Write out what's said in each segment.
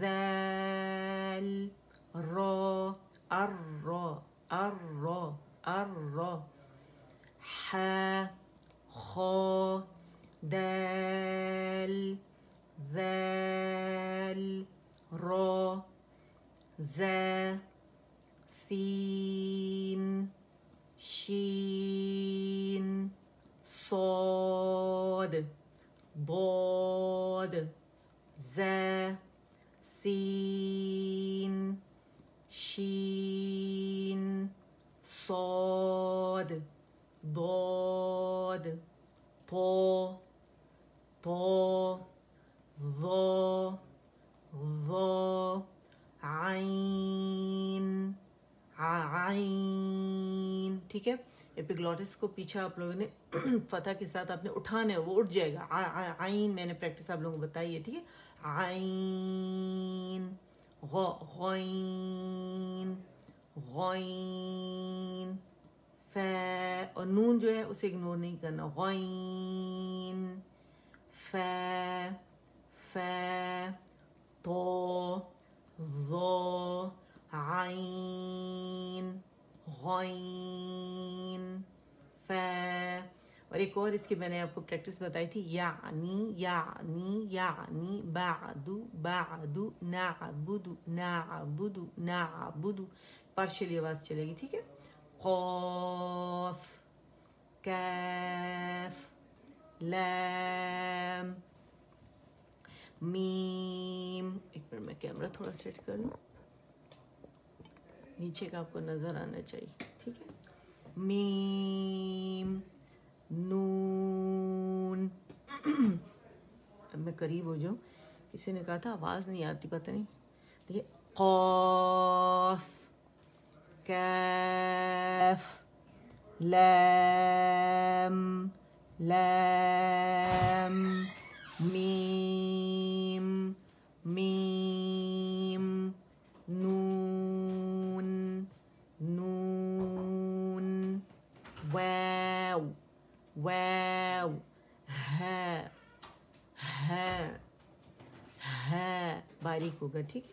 ذال را الرا الرا الرا ح خا دال ذال را زا سين شين صاد ضاد زا سين شين صاد ضاد طا طا ظا ظا عين عين. ٹھیک ہے, ایپیگلوٹس کو پیچھے آپ لوگوں نے فتح کے ساتھ آپ نے اٹھانا ہے, وہ اٹھ جائے گا. عین میں نے پریکٹس آپ لوگوں کو بتائی ہے. ٹھیک ہے, عین غین غین ف, اور نون جو ہے اسے اگنور نہیں کرنا. غین ف ف تو ظا عین غین ف. اور ایک اور اس کی میں نے آپ کو پریکٹس بتائی تھی, یعنی یعنی یعنی بعد بعد نعبد نعبد نعبد, پارشلی آواز چلے گی. ٹھیک ہے, قاف کاف لام میم. ایک منٹ میں کیمرہ تھوڑا سیٹ کر لوں, نیچے کا آپ کو نظر آنا چاہیے. ٹھیک ہے, میم نون. اب میں قریب ہو جاؤں, کسی نے کہا تھا آواز نہیں آتی, پتہ نہیں. دیکھیے, قاف کاف لام لام میم میم نون نون واو واو ہا ہا ہا, باریک ہوگا. ٹھیک ہے,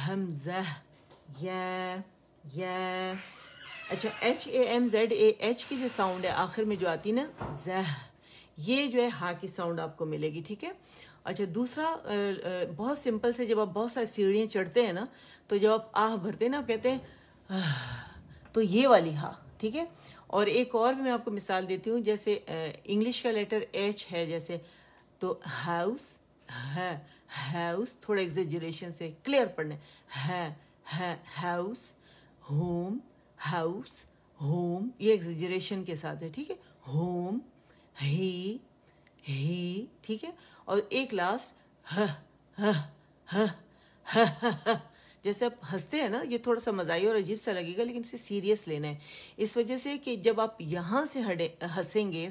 حمزہ یا یا. اچھا, H A M Z A, H کی جو ساؤنڈ ہے آخر میں جو آتی نا زہ, یہ جو ہے ہا کی ساؤنڈ آپ کو ملے گی. ٹھیک ہے. اچھا, دوسرا بہت سمپل سے, جب آپ بہت ساری سیڑھیاں چڑھتے ہیں نا, تو جب آپ آہ بھرتے ہیں نا, آپ کہتے ہیں تو یہ والی ہا. ٹھیک ہے. اور ایک اور بھی میں آپ کو مثال دیتی ہوں, جیسے انگلش کا لیٹر ایچ ہے جیسے, تو ہاؤس ہے, ہاؤس تھوڑا ایگزیجریشن سے کلیئر پڑھنا ہے, ہاؤس ہوم ہاؤس ہوم, یہ ایگزیجریشن کے ساتھ ہے. ٹھیک ہے, ہوم ہی ہی. ٹھیک ہے, اور ایک لاسٹ جیسے آپ ہنستے ہیں نا, یہ تھوڑا سا مزاحیہ اور عجیب سا لگے گا, لیکن اسے سیریس لینا ہے اس وجہ سے کہ جب آپ یہاں سے ہنسیں گے,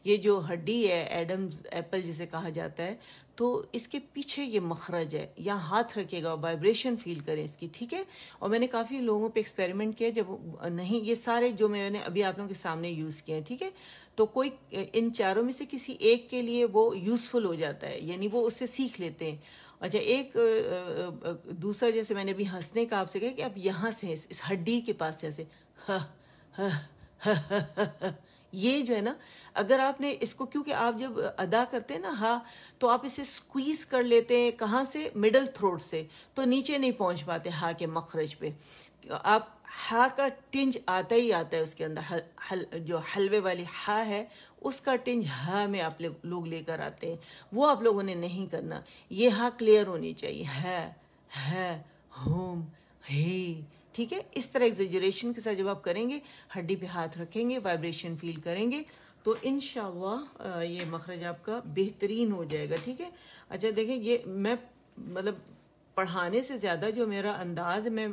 یہ جو ہڈی ہے ایڈمز ایپل جسے کہا جاتا ہے, تو اس کے پیچھے یہ مخرج ہے, یہاں ہاتھ رکھے گا, وائبریشن فیل کریں اس کی. ٹھیک ہے, اور میں نے کافی لوگوں پہ ایکسپیریمنٹ کیا, جب نہیں, یہ سارے جو میں نے ابھی آپ لوگوں کے سامنے یوز کیے ہیں. ٹھیک ہے, تو کوئی ان چاروں میں سے کسی ایک کے لیے وہ یوزفل ہو جاتا ہے, یعنی وہ اس سے سیکھ لیتے ہیں. اچھا, ایک دوسرا جیسے میں نے ابھی ہنسنے کا آپ سے کہا کہ آپ یہاں سے اس ہڈی کے پاس سے ایسے یہ جو ہے نا, اگر آپ نے اس کو, کیونکہ آپ جب ادا کرتے ہیں نا ہا, تو آپ اسے سکویز کر لیتے ہیں. کہاں سے؟ مڈل تھروٹ سے, تو نیچے نہیں پہنچ پاتے ہا کے مخرج پہ. آپ ہا کا ٹنج آتا ہی آتا ہے اس کے اندر, جو حلوے والی ہا ہے اس کا ٹنج ہا میں آپ لوگ لے کر آتے ہیں, وہ آپ لوگوں نے نہیں کرنا. یہ ہا کلیئر ہونی چاہیے, ہے ہوم ہی. ٹھیک ہے, اس طرح ایگزیجریشن کے ساتھ جب آپ کریں گے, ہڈی پہ ہاتھ رکھیں گے, وائبریشن فیل کریں گے, تو انشاءاللہ یہ مخرج آپ کا بہترین ہو جائے گا. ٹھیک ہے. اچھا دیکھیں, یہ میں مطلب پڑھانے سے زیادہ جو میرا انداز ہے, میں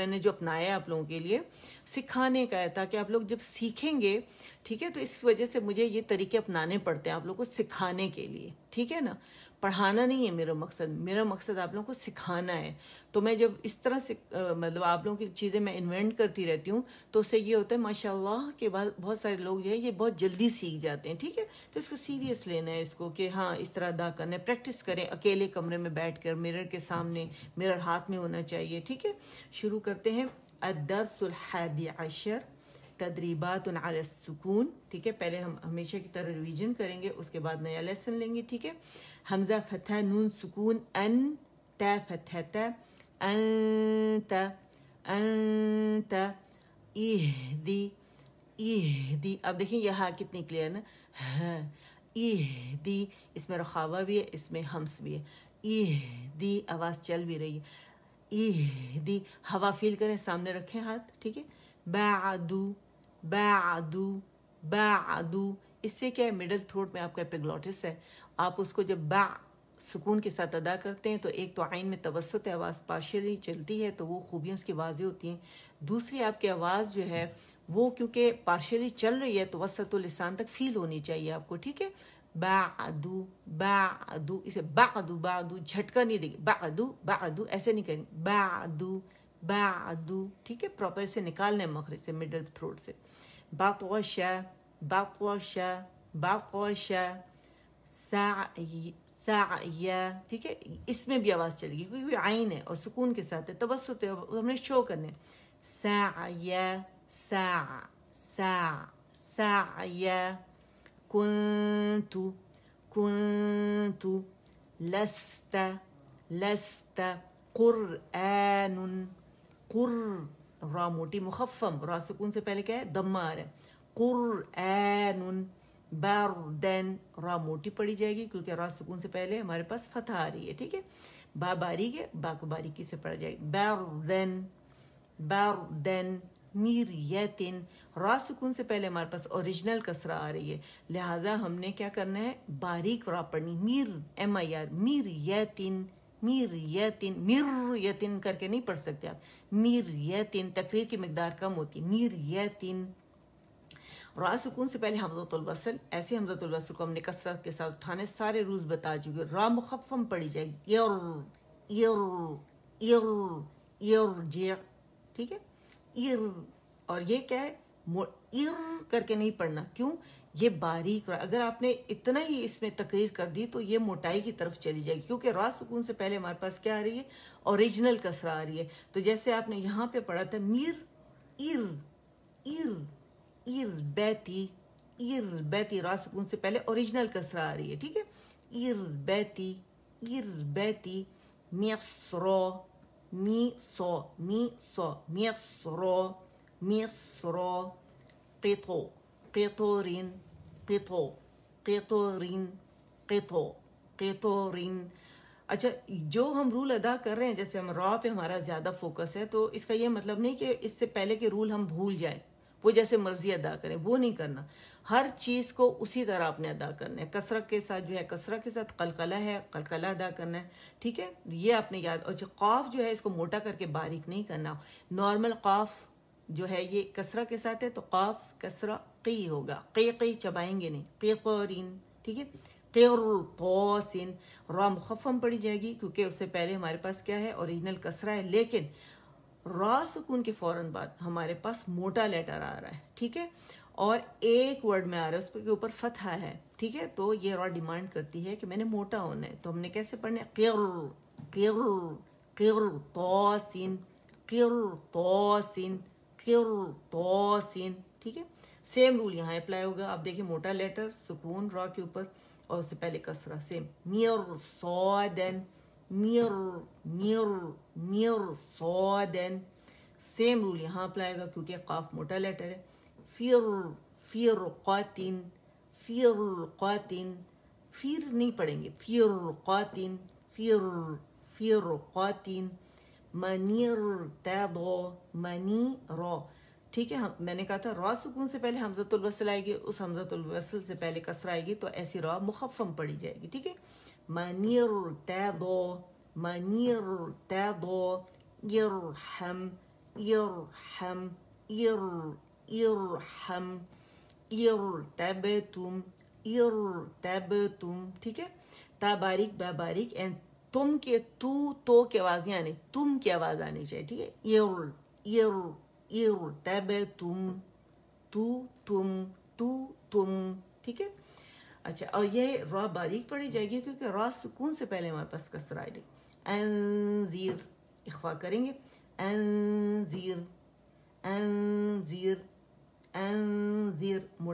نے جو اپنایا ہے آپ لوگوں کے لیے سکھانے کا ہے, تاکہ آپ لوگ جب سیکھیں گے, ٹھیک ہے, تو اس وجہ سے مجھے یہ طریقے اپنانے پڑتے ہیں آپ لوگوں کو سکھانے کے لیے. ٹھیک ہے نا, پڑھانا نہیں ہے میرا مقصد آپ لوگوں کو سکھانا ہے. تو میں جب اس طرح سے مطلب آپ لوگوں کی چیزیں میں انوینٹ کرتی رہتی ہوں, تو اس سے یہ ہوتا ہے ماشاء اللہ کہ بہت سارے لوگ جو ہے یہ بہت جلدی سیکھ جاتے ہیں. ٹھیک ہے, تو اس کو سیریس لینا ہے, اس کو کہ ہاں اس طرح ادا کرنا ہے. پریکٹس کریں اکیلے کمرے میں بیٹھ کر, مرر کے سامنے, مرر ہاتھ میں ہونا چاہیے. ٹھیک ہے, شروع کرتے ہیں. الدرس 11, تدریبات علی السکون، ٹھیک ہے، پہلے ہم ہمیشہ کی طرح ریویژن کریں گے، اس کے بعد نیا لیسن لیں گے، ٹھیک ہے. حمزہ فتح، نون سکون، ان، تا فتح تا، انت، انت، اہدی، اہدی. اب دیکھیں یہ ہاں کتنی کلیئر نا، ہاں اہدی، اس میں رخاوہ بھی ہے، اس میں ہمس بھی ہے. اہدی آواز چل بھی رہی ہے. اہدی، ہوا فیل کریں، سامنے رکھیں ہاتھ، ٹھیک ہے. بعدو، بعدو، بعدو، اس سے کیا ہے مڈل تھروٹ میں آپ کا ایپیگلوٹس ہے، آپ اس کو جب با سکون کے ساتھ ادا کرتے ہیں تو ایک تو عین میں توسط ہے، آواز پارشلی چلتی ہے تو وہ خوبیاں اس کی واضح ہوتی ہیں. دوسری آپ کی آواز جو ہے وہ کیونکہ پارشلی چل رہی ہے تو وسط اللسان تک فیل ہونی چاہیے آپ کو، ٹھیک ہے. بعدو، بعدو، اسے بعدو، بعدو جھٹکا نہیں دے گی، بعدو، بعدو ایسے نہیں کریں، بعدو، بعدو، ٹھیک ہے. پراپر سے نکالنا ہے مخرج سے، مڈل تھروٹ سے. بطوشا، بطوشا، بطوشا، سعی، سعیا، ٹھیک ہے. اس میں بھی آواز چلے گی کیونکہ عین ہے اور سکون کے ساتھ ہے، توسط ہے، ہم نے شو کرنے. سعیا، سع، سع، سعیا. کنتو، کنتو، لست، لست. قرآن، قر، را موٹی مخفم، را سکون سے پہلے کیا ہے ضمہ آ رہا ہے. قرآن، باردن، را موٹی پڑی جائے گی کیونکہ را سکون سے پہلے ہمارے پاس فتح آ رہی ہے، ٹھیک ہے. با باریک ہے، با کو باریکی سے پڑا جائے گی. باردن، باردن. میریتن، را سکون سے پہلے ہمارے پاس اوریجنل کسرہ آ رہی ہے، لہٰذا ہم نے کیا کرنا ہے باریک را پڑھنی. میر، ایم آئی آر، میریتن، میریتن، میریتن کر کے نہیں پڑھ سکتے آپ، میریتن تقریر کی مقدار کم ہوتی ہے. میریتن. را سکون سے پہلے حمزۃ الوصل، ایسے حمزۃ الوصل کو ہم نے کثرت کے ساتھ اٹھانے سارے روز بتا چکے. را مخفم پڑھی جائے گی، یر، یر، یر، یرجع، ٹھیک ہے. یر، اور یہ کیا ہے یر کر کے نہیں پڑھنا، کیوں؟ یہ باریک، اگر آپ نے اتنا ہی اس میں تقریر کر دی تو یہ موٹائی کی طرف چلی جائے گی کیونکہ را سکون سے پہلے ہمارے پاس کیا آ رہی ہے اوریجنل کسرہ آ رہی ہے. تو جیسے آپ نے یہاں پہ پڑھا تھا میر، ار، ار، ار بیتی، ار بیتی، را سکون سے پہلے اوریجنل کسرہ آ رہی ہے، ٹھیک ہے. ار بیتی، ار بیتی. مصرو، می سو، می سو، مصرو، مصرو. قطو، قطورین، قطو، قطورین، قطو، قطورین. اچھا جو ہم رول ادا کر رہے ہیں، جیسے ہم را پہ ہمارا زیادہ فوکس ہے تو اس کا یہ مطلب نہیں کہ اس سے پہلے کے رول ہم بھول جائیں، وہ جیسے مرضی ادا کریں، وہ نہیں کرنا. ہر چیز کو اسی طرح آپ نے ادا کرنا ہے. کسرت کے ساتھ جو ہے کسرت کے ساتھ قلقلہ ہے، قلقلہ ادا کرنا ہے، ٹھیک ہے. یہ آپ نے یاد. اور جو قاف جو ہے اس کو موٹا کر کے باریک نہیں کرنا. نارمل قاف جو ہے یہ کسرہ کے ساتھ ہے تو قاف کسرہ قی ہوگا، قی قی چبائیں گے نہیں. قیقورین، ٹھیک ہے. قرطاسن، را مخفم پڑی جائے گی کیونکہ اس سے پہلے ہمارے پاس کیا ہے اوریجنل کسرہ ہے، لیکن را سکون کے فوراً بعد ہمارے پاس موٹا لیٹر آ رہا ہے، ٹھیک ہے، اور ایک ورڈ میں آ رہا ہے اس کے اوپر فتح ہے، ٹھیک ہے. تو یہ را ڈیمانڈ کرتی ہے کہ میں نے موٹا ہونا ہے، تو ہم نے کیسے پڑھنا ہے قر، قر، قرطاسن، قرطاسن، قرطاسن، ٹھیک ہے. سیم رول یہاں اپلائی ہوگا. آپ دیکھیں موٹا لیٹر سکون را کے اوپر اور اس سے پہلے کسرہ، سیم. میر صادن، میر، میر، میر صادن. سیم رول یہاں اپلائی ہوگا کیونکہ قاف موٹا لیٹر ہے. فیر، فرقاتن، فرقاتن، فیر نہیں پڑھیں گے، فرقاتن، فیر، فرقاتن. منیر تیدو، منی رو، ٹھیک ہے. میں نے کہا تھا را سکون سے پہلے حمزۃ الوصل آئے گی، اس حمزۃ الوصل سے پہلے کسرہ آئے گی تو ایسی را مخفم پڑھی جائے گی، ٹھیک ہے. منیر تیدو، منیر تیدو. ارحم، ارحم، ارحم. ارتبتم، ارتبتم، ٹھیک ہے. تا باریک، با باریک، اینڈ تم کے تو کی آوازیں آنی، تم کی آواز آنی چاہیے، ٹھیک ہے. ارتبتم، تم، ٹھیک ہے. اچھا، اور یہ را باریک پڑھی جائے گی کیونکہ را سکون سے پہلے ہمارے پاس کسرہ آئے گی. انذر، اخفا کریں گے. انذر، انذر،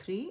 3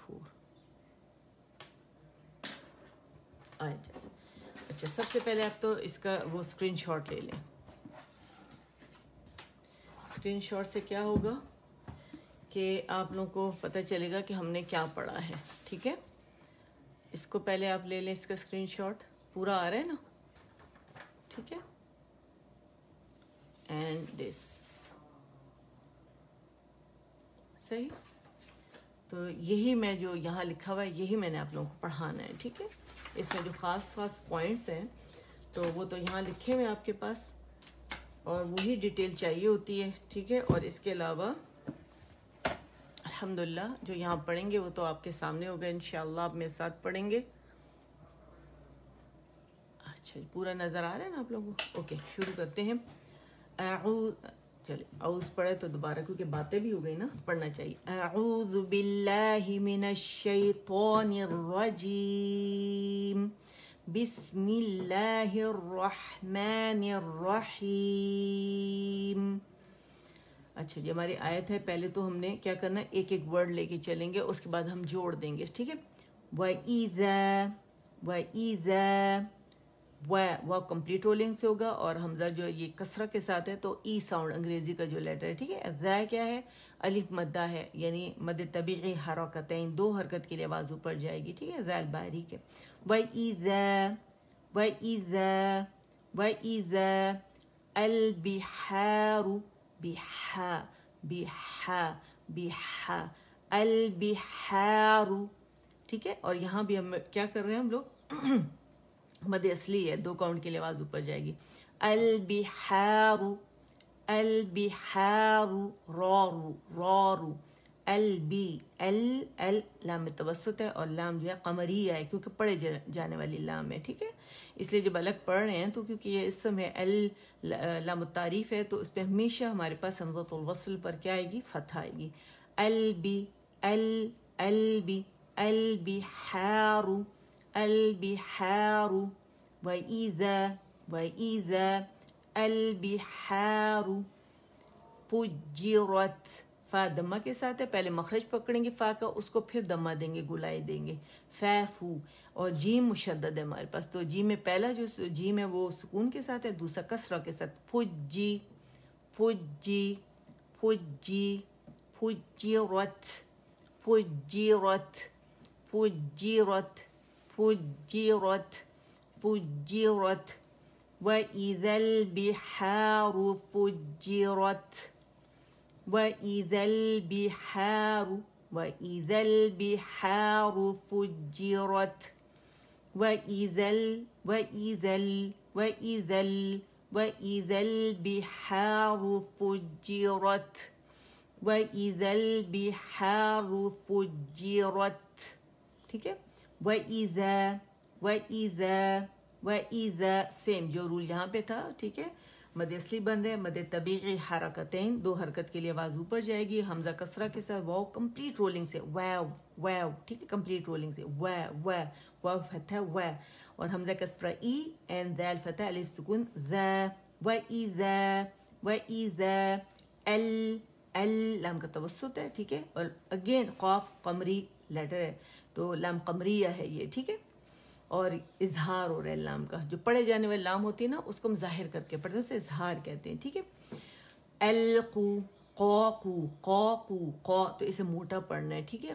4. اچھا سب سے پہلے آپ تو اس کا وہ اسکرین شاٹ لے لیں. اسکرین شاٹ سے کیا ہوگا کہ آپ لوگوں کو پتہ چلے گا کہ ہم نے کیا پڑھا ہے. ٹھیک ہے, اس کو پہلے آپ لے لیں, اس کا اسکرین شاٹ پورا آ رہا ہے نا. ٹھیک ہے, اینڈ دس صحیح. تو یہی میں جو یہاں لکھا ہوا ہے یہی میں نے آپ لوگوں کو پڑھانا ہے. ٹھیک ہے, اس میں جو خاص پوائنٹس ہیں تو وہ تو یہاں لکھے ہوئے آپ کے پاس, اور وہی ڈیٹیل چاہیے ہوتی ہے. ٹھیک ہے, اور اس کے علاوہ الحمدللہ جو یہاں پڑھیں گے وہ تو آپ کے سامنے ہوگا انشاءاللہ, آپ میرے ساتھ پڑھیں گے. اچھا پورا نظر آ رہا ہے نا آپ لوگوں کو؟ اوکے شروع کرتے ہیں. چلے اعوذ پڑھے تو دوبارہ, کیونکہ باتیں بھی ہو گئی نا, پڑھنا چاہیے. اعوذ باللہ من الشیطان الرجیم, بسم اللہ الرحمن الرحیم. اچھا جی, ہماری آیت ہے. پہلے تو ہم نے کیا کرنا ہے, ایک ایک ورڈ لے کے چلیں گے, اس کے بعد ہم جوڑ دیں گے. ٹھیک ہے, وَإِذَا وہ کمپلیٹ رولنگ سے ہوگا, اور حمزہ جو یہ کسرہ کے ساتھ ہے تو ای ساؤنڈ انگریزی کا جو لیٹر ہے. ٹھیک ہے, ذا کیا ہے, الف مدہ ہے, یعنی مد طبیعی حرکتین, 2 حرکت کے لیے آواز اوپر جائے گی. ٹھیک ہے, ذا باریک ہے. وَإِذَا البحار بحا البحار. ٹھیک ہے, اور یہاں بھی ہم کیا کر رہے ہیں, ہم لوگ مد اصلی ہے, 2 کاؤنٹ کے لیے آواز اوپر جائے گی. البحار رارو البی ال لام توسط ہے, اور لام جو ہے قمریہ ہے کیونکہ پڑھے جانے والی لام ہے. ٹھیک ہے, اس لیے جب الگ پڑھ رہے ہیں تو کیونکہ یہ اسم ہے لام التعریف ہے, تو اس پہ ہمیشہ ہمارے پاس حمزۃ الوصل پر کیا آئے گی, فتح آئے گی. البحار وَإِذَا البحار فجرت. فا دمہ کے ساتھ ہے, پہلے مخرج پکڑیں گے فا کا, اس کو پھر دمہ دیں گے, گلائی دیں گے. فو, اور جیم مشدد ہے ہمارے پاس, تو جیم میں پہلا جو جیم ہے وہ سکون کے ساتھ ہے, دوسرا کسرہ کے ساتھ. فجرت وَإِذَا الْبِحَارُ فُجِّرَتْ وَإِذَا الْبِحَارُ فُجِّرَتْ وَإِذَا الْبِحَارُ فُجِّرَتْ وَإِذَا الْبِحَارُ فُجِّرَتْ. ٹھیک ہے, وَإِذَا سیم جو رول یہاں پہ تھا. ٹھیک ہے, مد اصلی بن رہے, مد طبیعی حرکتین, 2 حرکت کے لیے آواز اوپر جائے گی. حمزہ کسرہ کے ساتھ, واو کمپلیٹ رولنگ سے, واو. ٹھیک ہے, کمپلیٹ رولنگ سے, واو فتح و, اور حمزہ کسرہ ای, اینڈ ذال فتح الف سکون ذا. وَإِذَا لام کا توسط ہے. ٹھیک ہے, اور اگین قاف قمری لیٹر ہے, تو لام قمریہ ہے یہ. ٹھیک ہے, اور اظہار ہو رہا ہے لام کا, جو پڑھے جانے والی لام ہوتی ہے نا اس کو ہم ظاہر کر کے پڑھتے ہیں, اسے اظہار کہتے ہیں. ٹھیک ہے, قا تو اسے موٹا پڑھنا ہے. ٹھیک ہے,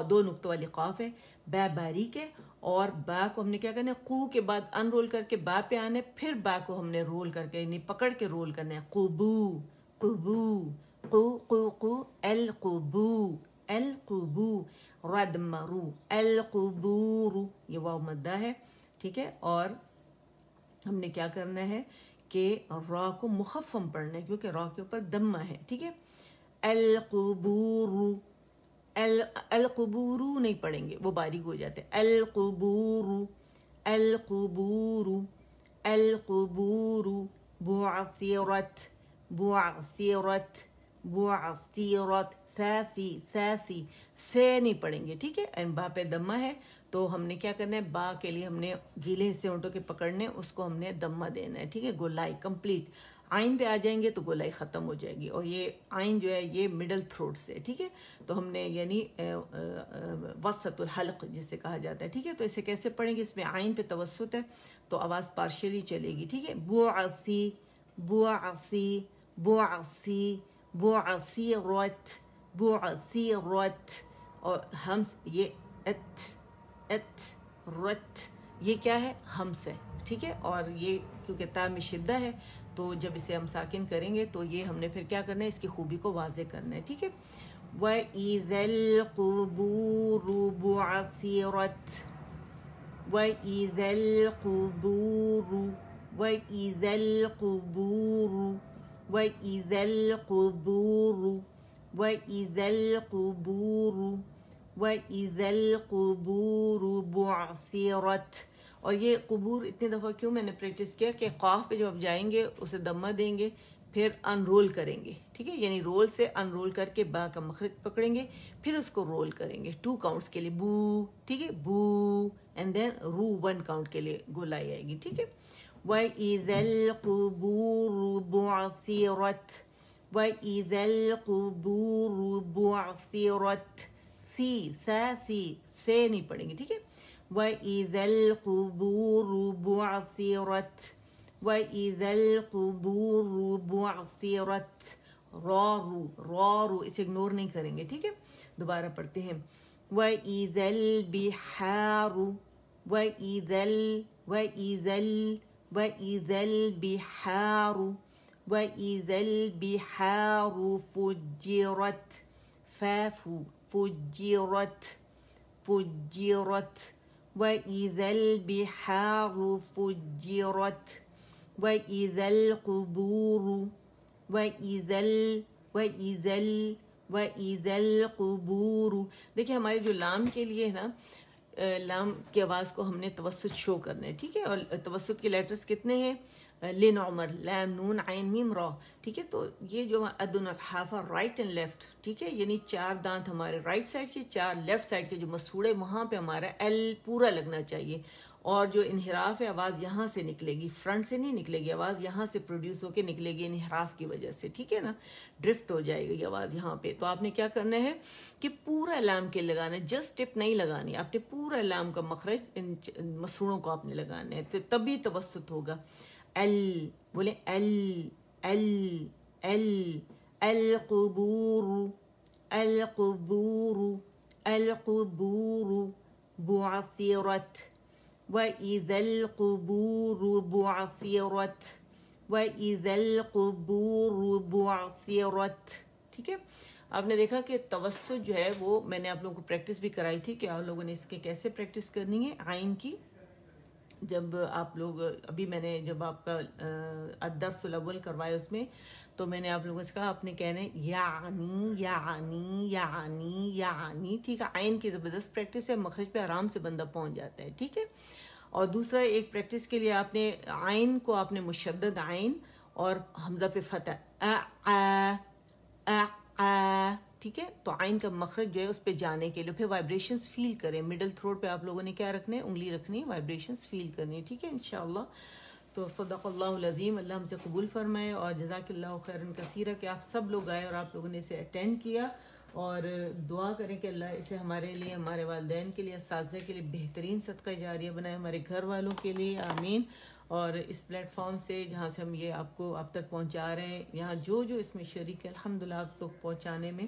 2 نقطوں والی قاف ہے, با باریک ہے, اور با کو ہم نے کیا کرنا ہے, قو کے بعد ان رول کر کے با پہ آنا ہے, پھر با کو ہم نے رول کر کے یعنی پکڑ کے رول کرنا ہے. القبو ردمرو القبور, یہ واو مدہ ہے. ٹھیک ہے, اور ہم نے کیا کرنا ہے کہ را کو مخفم پڑھنا ہے کیونکہ را کے اوپر دمہ ہے. ٹھیک ہے, القبور نہیں پڑھیں گے, وہ باریک ہو جاتے. القبور بعثرت ثاثی سے نہیں پڑھیں گے. ٹھیک ہے, با پہ دمہ ہے, تو ہم نے کیا کرنا ہے, با کے لیے ہم نے گیلے حصے ہونٹوں کے پکڑنے, اس کو ہم نے دمہ دینا ہے. ٹھیک ہے, گولائی کمپلیٹ. آئین پہ آ جائیں گے تو گولائی ختم ہو جائے گی. اور یہ آئین جو ہے یہ مڈل تھروٹ سے, ٹھیک ہے, تو ہم نے یعنی وسط الحلق جسے کہا جاتا ہے, ٹھیک ہے. تو اسے کیسے پڑھیں گے؟ اس میں آئین پہ توسط ہے تو آواز پارشلی چلے گی, ٹھیک ہے. بعثی بعثی بعثی بعثیرت بعثیرت, اور ہمس یہ ات رت, یہ کیا ہے؟ ہمس ہے, ٹھیک ہے. اور یہ کیونکہ تا میں شدہ ہے تو جب اسے ہم ساکن کریں گے تو یہ ہم نے پھر کیا کرنا ہے؟ اس کی خوبی کو واضح کرنا ہے, ٹھیک ہے. وَإِذَا الْقُبُورُ بُعْثِرَتْ وَإِذَا الْقُبُورُ وَإِذَا الْقُبُورُ وَإِذَا الْقُبُورُ وَإِذَا الْقُبُورُ وَإِذَا الْقُبُورُ بُعْثِرَتْ. اور یہ قبور اتنی دفعہ کیوں میں نے پریکٹس کیا کہ قاف پہ جب آپ جائیں گے اسے دمہ دیں گے, پھر ان رول کریں گے, ٹھیک ہے, یعنی رول سے ان رول کر کے با کا مخرج پکڑیں گے, پھر اس کو رول کریں گے 2 کاؤنٹس کے لیے, بو, ٹھیک ہے, بو, اینڈ دین رو 1 کاؤنٹ کے لیے گولائی آئے گی, ٹھیک ہے. وَإِذَا الْقُبُورُ بُعْثِرَتْ وَإِذَا الْقُبُورُ بُعْثِرَتْ, سے نہیں پڑھیں گے, ٹھیک ہے. وَإِذَا الْقُبُورُ بُعْثِرَتْ وَإِذَا الْقُبُورُ بُعْثِرَتْ, رو اسے اگنور نہیں کریں گے, ٹھیک ہے. دوبارہ پڑھتے ہیں. وَإِذَا الْبِحَارُ وَإِذَا الْبِحَارُ وَإِذَا الْبِحَارُ فُجِّرَتْ, فُجِّرَتْ وَإِذَا الْبِحَارُ فُجِّرَتْ وَإِذَا الْقُبُورُ وَإِذَا الْقُبُورُ. دیکھیں ہمارے جو لام کے لیے ہے نا, لام کی آواز کو ہم نے توسط شو کرنا ہے, ٹھیک ہے. اور توسط کے لیٹرز کتنے ہیں؟ لن عمر لام نون عین میم را, ٹھیک ہے. تو یہ جو ادن الحافہ رائٹ اینڈ لیفٹ, ٹھیک ہے, یعنی 4 دانت ہمارے رائٹ سائڈ کے, 4 لیفٹ سائڈ کے جو مسوڑے, وہاں پہ ہمارا ایل پورا لگنا چاہیے. اور جو انحراف ہے آواز یہاں سے نکلے گی, فرنٹ سے نہیں نکلے گی, آواز یہاں سے پروڈیوس ہو کے نکلے گی انحراف کی وجہ سے, ٹھیک ہے نا, ڈرفٹ ہو جائے گی آواز یہاں پہ. تو آپ نے کیا کرنا ہے کہ پورا لام کے لگانا ہے, جسٹ ٹپ نہیں لگانی, آپ نے پورا لام کا مخرج ان مسوڑوں کو آپ نے لگانا ہے, تبھی توسط ہوگا. ال بولے ال ال ال القبور القبور القبور بعثرت وَإِذَا الْقُبُورُ بُعْثِرَتْ وَإِذَا الْقُبُورُ بُعْثِرَتْ, ٹھیک ہے. آپ نے دیکھا کہ توسط جو ہے وہ میں نے آپ لوگوں کو پریکٹس بھی کرائی تھی کہ آپ لوگوں نے اس کے کیسے پریکٹس کرنی ہے آئین کی. جب آپ لوگ ابھی میں نے جب آپ کا الدرس الاول کروایا اس میں تو میں نے آپ لوگوں سے کہا آپ نے کہنا ہے یعنی یعنی یعنی یعنی, ٹھیک ہے. آئین کی زبردست پریکٹس ہے, مخرج پہ آرام سے بندہ پہنچ جاتا ہے, ٹھیک ہے. اور دوسرا ایک پریکٹس کے لیے آپ نے آئین کو آپ نے مشدد آئین اور حمزہ پہ فتح ٹھیک ہے. تو آئین کا مخرج جو ہے اس پہ جانے کے لیے پھر وائبریشنز فیل کریں. مڈل تھروٹ پہ آپ لوگوں نے کیا رکھنا ہے؟ انگلی رکھنی ہے, وائبریشنز فیل کرنی ہے, ٹھیک ہے انشاءاللہ. تو صدق اللہ العظیم, اللہ ہم سے قبول فرمائے. اور جزاک اللہ خیرا کثیرا کہ آپ سب لوگ آئے اور آپ لوگوں نے اسے اٹینڈ کیا. اور دعا کریں کہ اللہ اسے ہمارے لیے, ہمارے والدین کے لیے, اساتذہ کے لیے بہترین صدقہ جاریہ بنائے, ہمارے گھر والوں کے لیے, آمین. اور اس پلیٹ فارم سے جہاں سے ہم یہ آپ کو اب تک پہنچا رہے ہیں, یہاں جو جو اس میں شریک ہے الحمدللہ آپ تک پہنچانے میں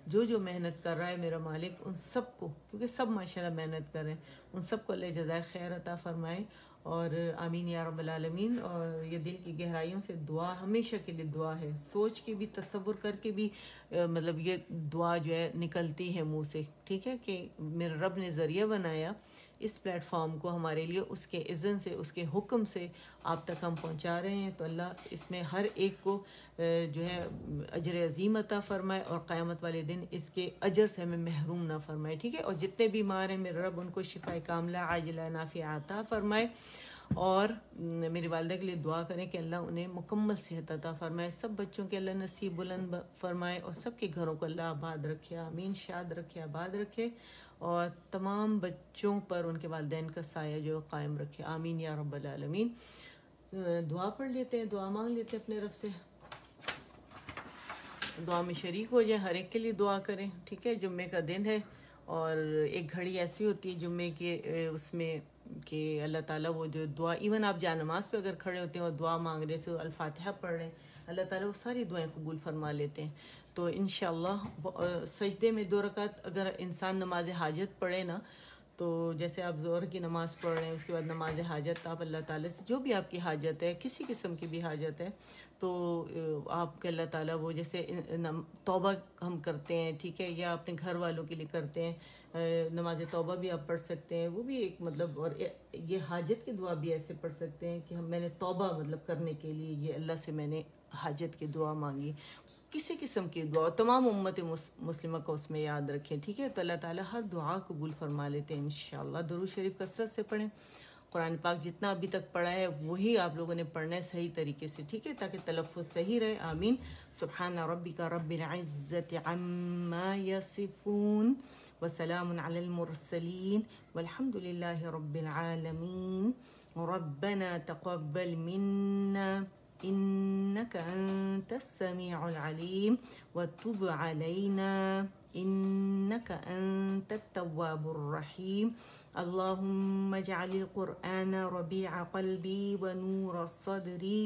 جو جو محنت کر رہا ہے میرا مالک, ان سب کو, کیونکہ سب ماشاءاللہ محنت کر رہے ہیں, ان سب کو اللہ جزائے خیر عطا فرمائے. اور آمین یا رب العالمین. اور یہ دل کی گہرائیوں سے دعا ہمیشہ کے لیے دعا ہے, سوچ کے بھی تصور کر کے بھی مطلب یہ دعا جو ہے نکلتی ہے منہ سے, ٹھیک ہے, کہ میرے رب نے ذریعہ بنایا اس پلیٹ فارم کو ہمارے لیے, اس کے اذن سے, اس کے حکم سے آپ تک ہم پہنچا رہے ہیں. تو اللہ اس میں ہر ایک کو جو ہے اجر عظیم عطا فرمائے اور قیامت والے دن اس کے اجر سے ہمیں محروم نہ فرمائے, ٹھیک ہے. اور جتنے بیمار ہیں میرے رب ان کو شفاء کاملہ عاجلہ نافعہ عطا فرمائے. اور میری والدہ کے لیے دعا کریں کہ اللہ انہیں مکمل صحت عطا فرمائے, سب بچوں کے اللہ نصیب بلند فرمائے, اور سب کے گھروں کو اللہ آباد رکھے, آمین, شاد رکھے, آباد رکھے, اور تمام بچوں پر ان کے والدین کا سایہ جو قائم رکھے, آمین یا رب العالمین. دعا پڑھ لیتے ہیں, دعا مانگ لیتے ہیں اپنے رب سے, دعا میں شریک ہو جائیں, ہر ایک کے لیے دعا کریں. ٹھیک ہے, جمعے کا دن ہے اور ایک گھڑی ایسی ہوتی ہے جمعے کے اس میں کہ اللہ تعالیٰ وہ جو دعا, ایون آپ جا نماز پہ اگر کھڑے ہوتے ہیں اور دعا مانگ رہے سے الفاتحہ پڑھ رہے ہیں, اللہ تعالیٰ وہ ساری دعائیں قبول فرما لیتے ہیں. تو انشاءاللہ سجدے میں 2 رکعت اگر انسان نماز حاجت پڑھے نا, تو جیسے آپ ظہر کی نماز پڑھ رہے ہیں, اس کے بعد نماز حاجت, آپ اللہ تعالیٰ سے جو بھی آپ کی حاجت ہے, کسی قسم کی بھی حاجت ہے, تو آپ کے اللہ تعالیٰ وہ جیسے توبہ ہم کرتے ہیں, ٹھیک ہے, یا اپنے گھر والوں کے لیے کرتے ہیں, نماز توبہ بھی آپ پڑھ سکتے ہیں, وہ بھی ایک مطلب, اور یہ حاجت کی دعا بھی ایسے پڑھ سکتے ہیں کہ میں نے توبہ مطلب کرنے کے لیے یہ اللہ سے میں نے حاجت کی دعا مانگی. کسی قسم کی دعا تمام امت مسلمہ کو اس میں یاد رکھیں. ٹھیک ہے, تو اللہ تعالیٰ ہر دعا قبول فرما لیتے ہیں انشاءاللہ. درود شریف کثرت سے پڑھیں. قرآن پاک جتنا ابھی تک پڑھا ہے وہی آپ لوگوں نے پڑھنا ہے صحیح طریقے سے. ٹھیک ہے, تاکہ تلفظ صحیح رہے. آمین. سبحان ربک رب العزت عما یصفون وسلام علی المرسلین والحمد للہ رب العالمین. ربنا تقبل منا إنك أنت السميع العليم وتب علينا إنك أنت التواب الرحيم. اللهم اجعل القرآن ربيع قلبي ونور صدري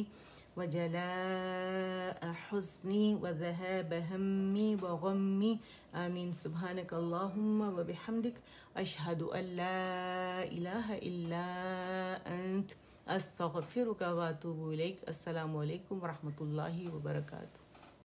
وجلاء حزني وذهاب همي وغمي. آمين. سبحانك اللهم وبحمدك أشهد أن لا إله إلا أنت استغفرک و اتوب الیک. السلام علیکم ورحمۃ اللہ وبرکاتہ.